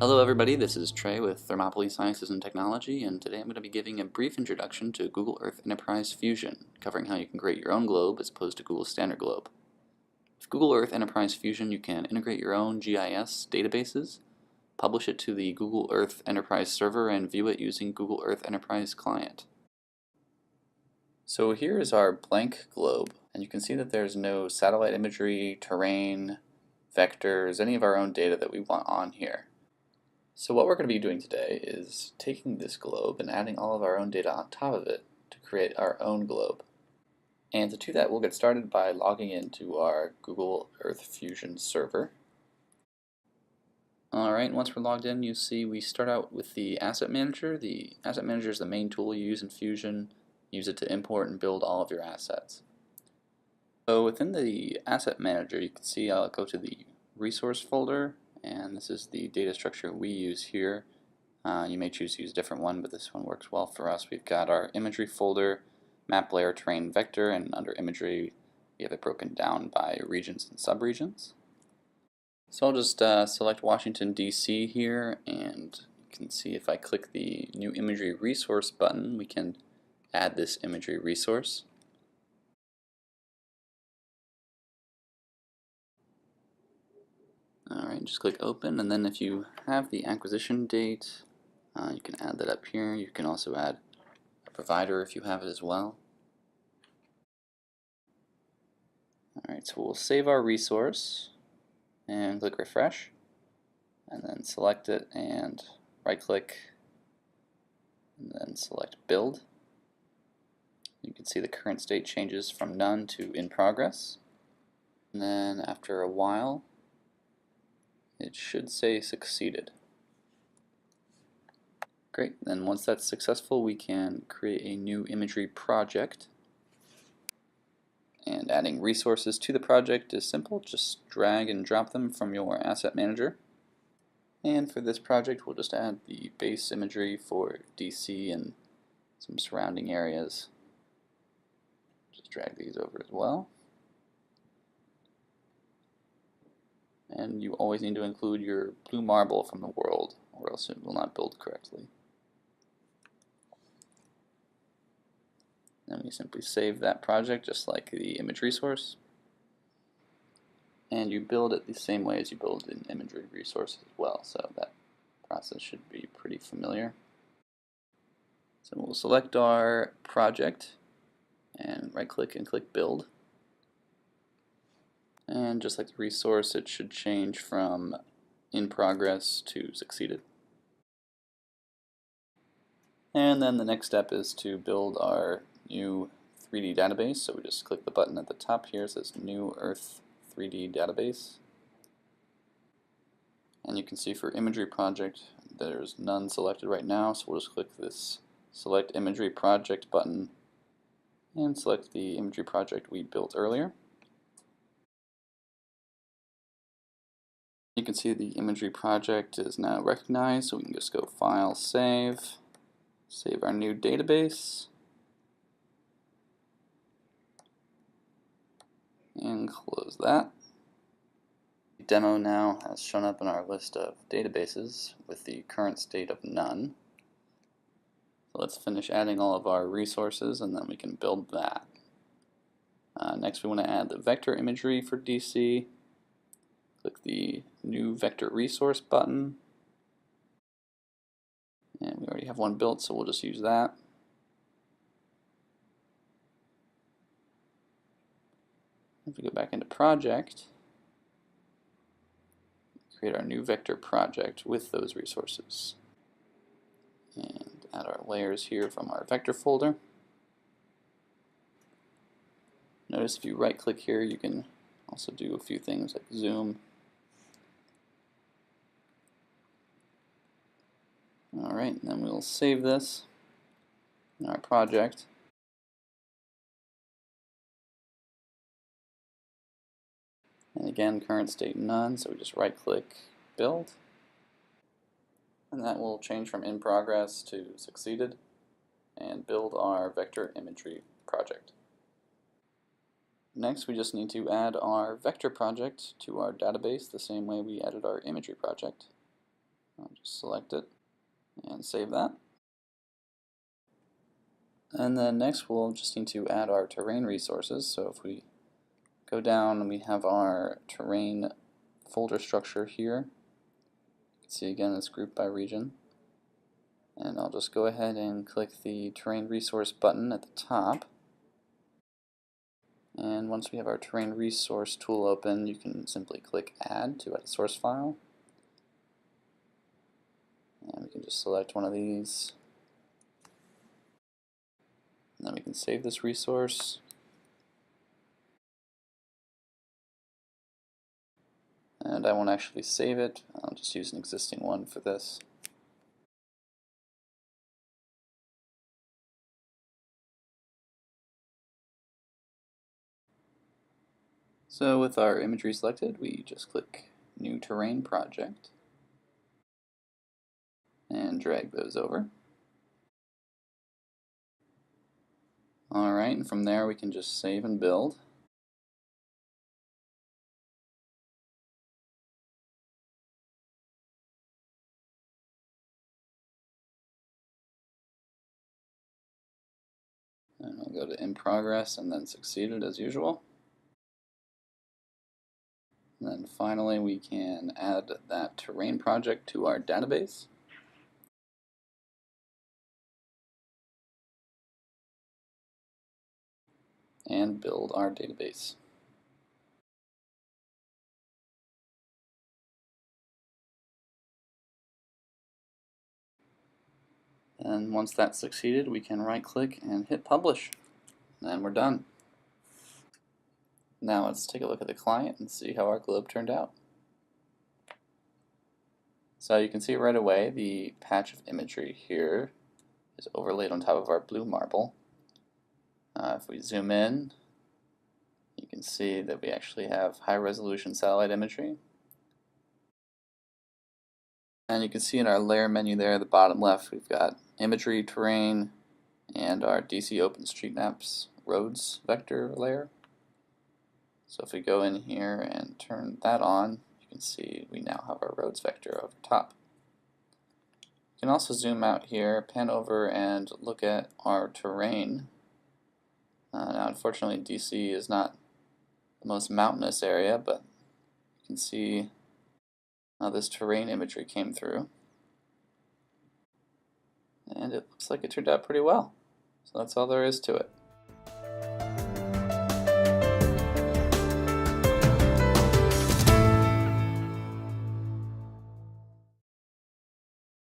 Hello everybody, this is Trey with Thermopylae Sciences and Technology, and today I'm going to be giving a brief introduction to Google Earth Enterprise Fusion, covering how you can create your own globe as opposed to Google's standard globe. With Google Earth Enterprise Fusion, you can integrate your own GIS databases, publish it to the Google Earth Enterprise server, and view it using Google Earth Enterprise Client. So here is our blank globe, and you can see that there's no satellite imagery, terrain, vectors, any of our own data that we want on here. So what we're going to be doing today is taking this globe and adding all of our own data on top of it to create our own globe. And to do that, we'll get started by logging into our Google Earth Fusion server. Alright, once we're logged in, you see we start out with the Asset Manager. The Asset Manager is the main tool you use in Fusion. Use it to import and build all of your assets. So within the Asset Manager, you can see I'll go to the Resource folder, and this is the data structure we use here. You may choose to use a different one, but this one works well for us. We've got our imagery folder, map layer, terrain, vector, and under imagery we have it broken down by regions and subregions. So I'll just select Washington DC here, and you can see if I click the new imagery resource button, we can add this imagery resource. Alright, just click open, and then if you have the acquisition date, you can add that up here. You can also add a provider if you have it as well. Alright, so we'll save our resource and click refresh, and then select it and right click and then select build. You can see the current state changes from none to in progress, and then after a while it should say succeeded. Great, then once that's successful we can create a new imagery project. And adding resources to the project is simple, just drag and drop them from your Asset Manager. And for this project we'll just add the base imagery for DC and some surrounding areas. Just drag these over as well. And you always need to include your blue marble from the world, or else it will not build correctly. Then we simply save that project just like the image resource. And you build it the same way as you build an imagery resource as well, so that process should be pretty familiar. So we'll select our project and right click and click build. And just like the resource, it should change from in progress to succeeded. And then the next step is to build our new 3D database. So we just click the button at the top here, it says New Earth 3D Database. And you can see for imagery project there's none selected right now, so we'll just click this Select Imagery Project button and select the imagery project we built earlier. You can see the imagery project is now recognized, so we can just go File, Save, save our new database, and close that. The demo now has shown up in our list of databases with the current state of none. So let's finish adding all of our resources and then we can build that. Next we want to add the vector imagery for DC. Click the new vector resource button. And we already have one built, so we'll just use that. If we go back into project, create our new vector project with those resources. And add our layers here from our vector folder. Notice if you right click here you can also do a few things like zoom. Alright, and then we'll save this in our project. And again, current state none, so we just right click, build. And that will change from in progress to succeeded and build our vector imagery project. Next we just need to add our vector project to our database the same way we added our imagery project. I'll just select it and save that. And then next we'll just need to add our terrain resources. So if we go down, we have our terrain folder structure here. You can see again it's grouped by region. And I'll just go ahead and click the terrain resource button at the top. And once we have our terrain resource tool open, you can simply click add to add a source file. And we can just select one of these. And then we can save this resource. And I won't actually save it, I'll just use an existing one for this. So with our imagery selected, we just click New Terrain Project and drag those over. Alright, and from there we can just save and build. And I'll go to In Progress and then Succeeded as usual. And then finally we can add that terrain project to our database. And build our database. And once that's succeeded, we can right click and hit publish. And we're done. Now let's take a look at the client and see how our globe turned out. So you can see right away the patch of imagery here is overlaid on top of our blue marble. If we zoom in, you can see that we actually have high resolution satellite imagery. And you can see in our layer menu there at the bottom left, we've got imagery, terrain, and our DC OpenStreetMaps roads vector layer. So if we go in here and turn that on, you can see we now have our roads vector over top. You can also zoom out here, pan over, and look at our terrain. Now unfortunately DC is not the most mountainous area, but you can see how this terrain imagery came through. And it looks like it turned out pretty well. So that's all there is to it.